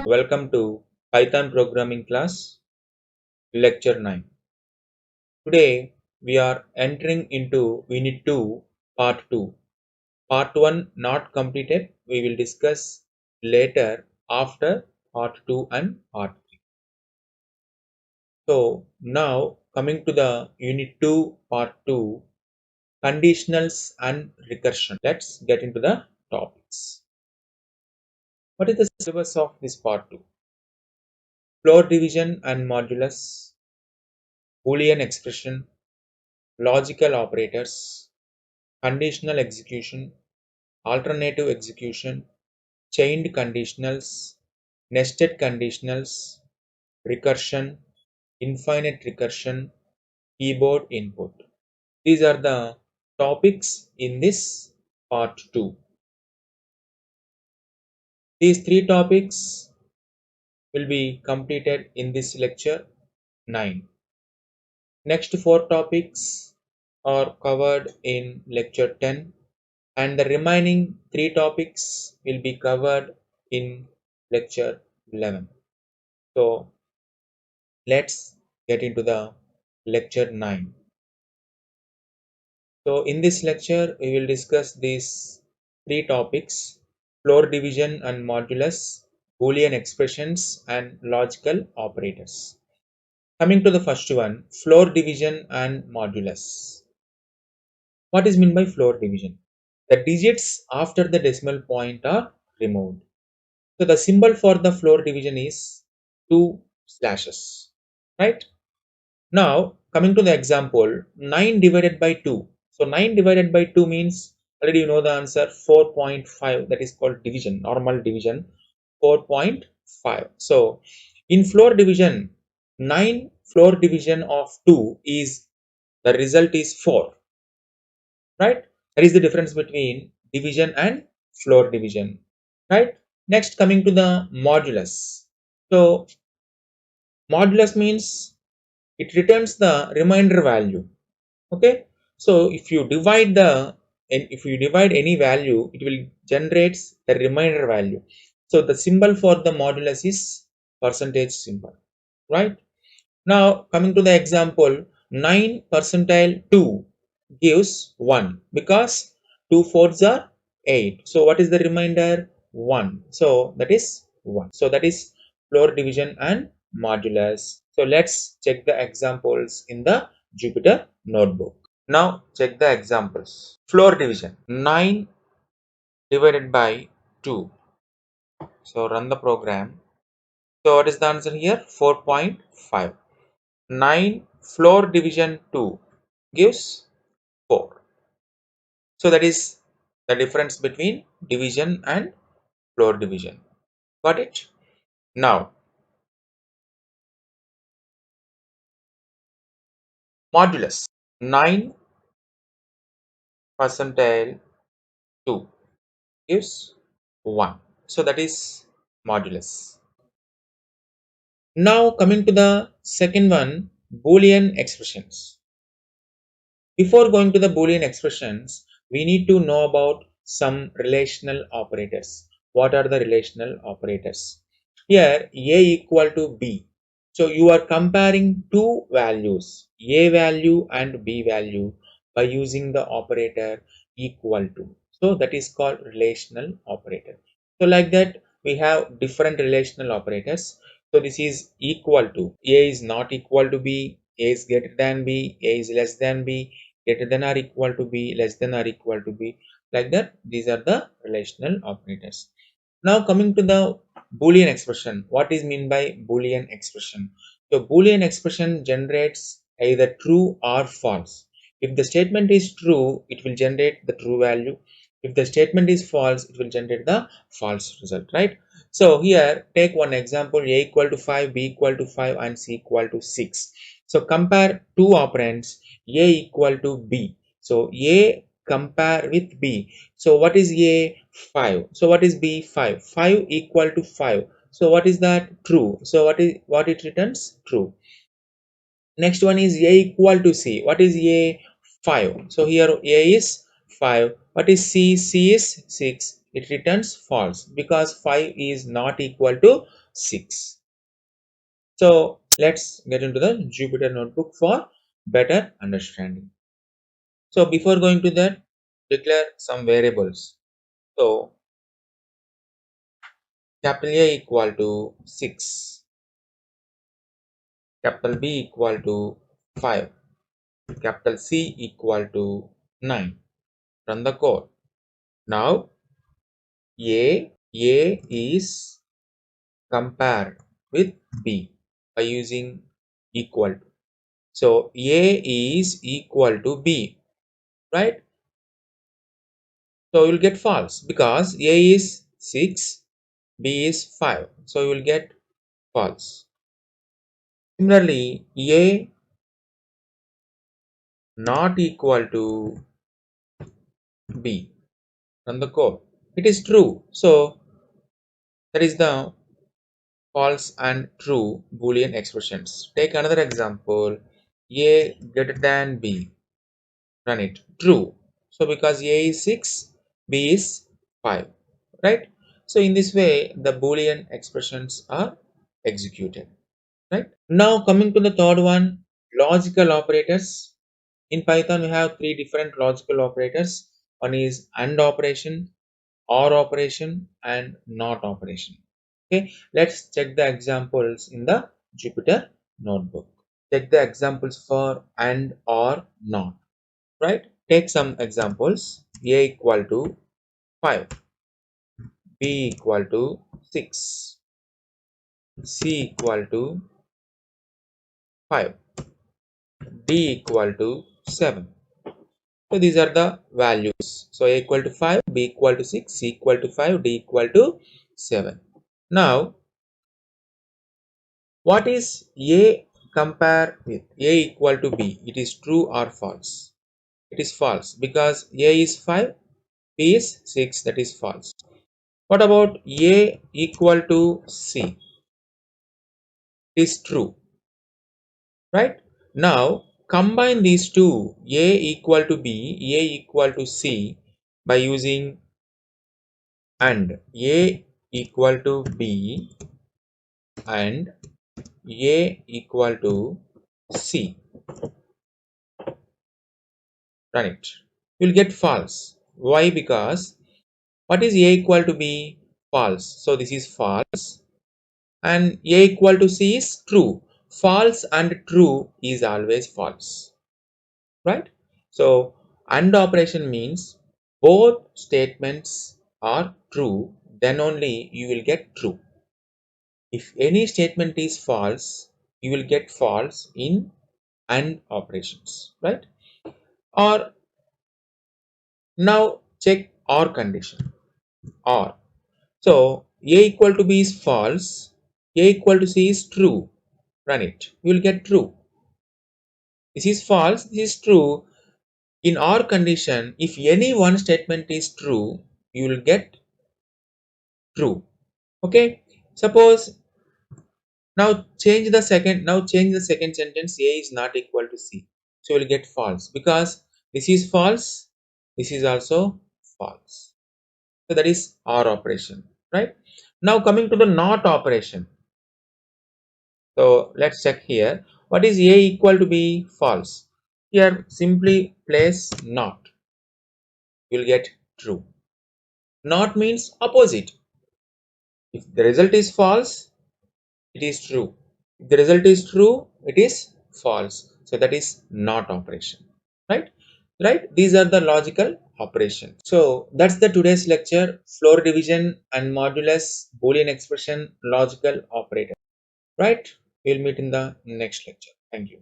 Welcome to Python programming class, lecture 9. Today we are entering into unit 2, part 2. Part 1 not completed. We will discuss later after part 2 and part 3. So now coming to the unit 2, part 2, conditionals and recursion. Let's get into the topics. What is the syllabus of this part 2? Floor division and modulus, Boolean expression, logical operators, conditional execution, alternative execution, chained conditionals, nested conditionals, recursion, infinite recursion, keyboard input. These are the topics in this part 2. These 3 topics will be completed in this lecture 9. Next 4 topics are covered in lecture 10, and the remaining 3 topics will be covered in lecture 11. So let's get into the lecture 9. So in this lecture we will discuss these 3 topics: floor division and modulus, Boolean expressions and logical operators. Coming to the first one, floor division and modulus. What is meant by floor division? The digits after the decimal point are removed. So the symbol for the floor division is 2 slashes, right? Now coming to the example, 9 divided by 2. So 9 divided by 2 means, already you know the answer, 4.5. That is called division, normal division, 4.5. So in floor division, 9 floor division of 2 is, the result is 4, right? That is the difference between division and floor division, right? Next, coming to the modulus. So modulus means it returns the remainder value. Okay, so if you divide any value, it will generate the remainder value. So the symbol for the modulus is percentage symbol, right? Now coming to the example, 9 percentile 2 gives 1, because 2 fours are 8. So what is the remainder? 1. So that is 1. So that is floor division and modulus. So let's check the examples in the Jupyter notebook. Now check the examples. Floor division, 9 divided by 2. So run the program. So what is the answer here? 4.5. 9 floor division 2 gives 4. So that is the difference between division and floor division. Got it? Now modulus, 9 percentile 2 gives 1. So that is modulus. Now coming to the second one, Boolean expressions. Before going to the Boolean expressions, we need to know about some relational operators. What are the relational operators? Here A equal to B. So you are comparing two values, A value and B value, by using the operator equal to. So that is called relational operator. So like that we have different relational operators. So this is equal to. A is not equal to B, A is greater than B, A is less than B, greater than or equal to B, less than or equal to B. Like that, these are the relational operators. Now coming to the Boolean expression. What is mean by Boolean expression? So Boolean expression generates either true or false. If the statement is true, it will generate the true value. If the statement is false, it will generate the false result, right? So here take one example: A equal to 5, B equal to 5 and C equal to 6. So compare two operands, A equal to B. So A compare with B. So what is A? 5. So what is B? 5. 5 equal to 5. So what is that? True. So what it returns? True. Next one is A equal to C. What is A? 5. So here A is 5. What is C? C is 6. It returns false because 5 is not equal to 6. So let's get into the Jupyter notebook for better understanding. So before going to that, declare some variables. So capital A equal to 6, capital B equal to 5, capital C equal to 9. Run the code. Now A is compared with B by using equal to. So A is equal to B, right? So you will get false because A is 6, B is 5. So you will get false. Similarly, A not equal to B. Run the code. It is true. So that is the false and true Boolean expressions. Take another example. A greater than B. Run it. True. So because A is 6, B is 5. Right? So in this way, the Boolean expressions are executed. Right? Now coming to the third one, logical operators. In Python, we have three different logical operators. One is AND operation, OR operation, and NOT operation. Okay, let's check the examples in the Jupyter notebook. Check the examples for AND, OR, NOT. Right? Take some examples. A equal to 5, B equal to 6, C equal to 5, D equal to 7. So these are the values. So A equal to 5, B equal to 6, C equal to 5, D equal to 7. Now, what is A compare with? A equal to B. It is true or false? It is false because A is 5, B is 6. That is false. What about A equal to C? It is true. Right? Now, combine these two, A equal to B, A equal to C, by using AND. A equal to B and A equal to C. Run it. You will get false. Why? Because what is A equal to B? False. So this is false. And A equal to C is true. False and true is always false. Right? So AND operation means both statements are true, then only you will get true. If any statement is false, you will get false in AND operations, right? Or now check OR condition. OR. So A equal to B is false, A equal to C is true. Run it. You will get true. This is false, this is true. In OR condition, if any one statement is true, you will get true. Okay. Suppose change the second sentence. A is not equal to C. So you will get false because this is false, this is also false. So that is OR operation, right? Now coming to the NOT operation. So let's check here. What is A equal to B? False. Here simply place NOT. You will get true. NOT means opposite. If the result is false, it is true. If the result is true, it is false. So that is NOT operation. Right? Right? These are the logical operations. So that's the today's lecture. Floor division and modulus, Boolean expression, logical operator. Right? We'll meet in the next lecture. Thank you.